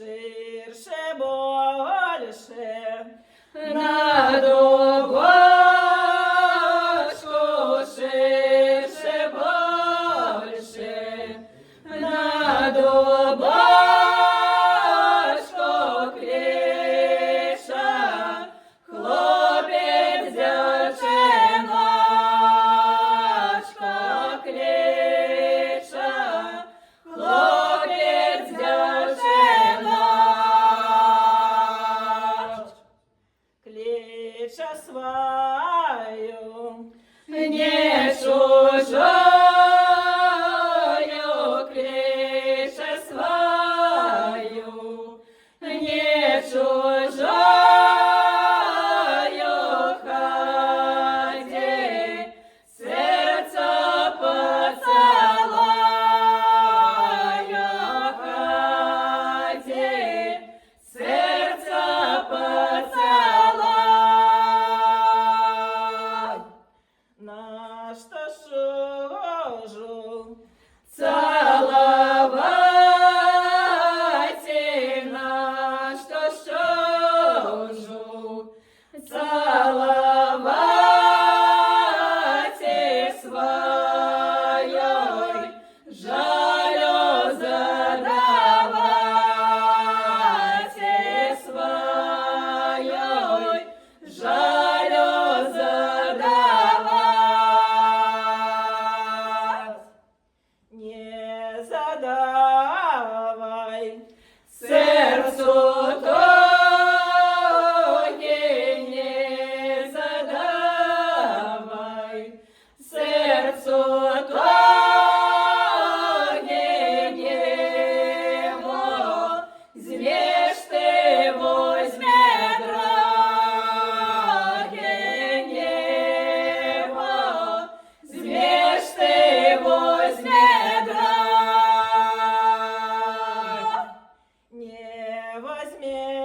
ширше, больше, на дубочку, ширше, больше, на дубочку кліша, хлопець, дівчиночка, кліша, хлопець, дівчиночка, кліша свою, не чужою, кліша свою, не чужою, ходи, серце поцілую, ходи, серце поцілуй. На що жужу целовать, на что жужу целовать своей жалю задавать, своей жалю задавать. Не задавай сердцу тоги, не задавай сердцу тоги, его змеешь ты возьме дороги, его змеешь ты возьме дороги, не возьме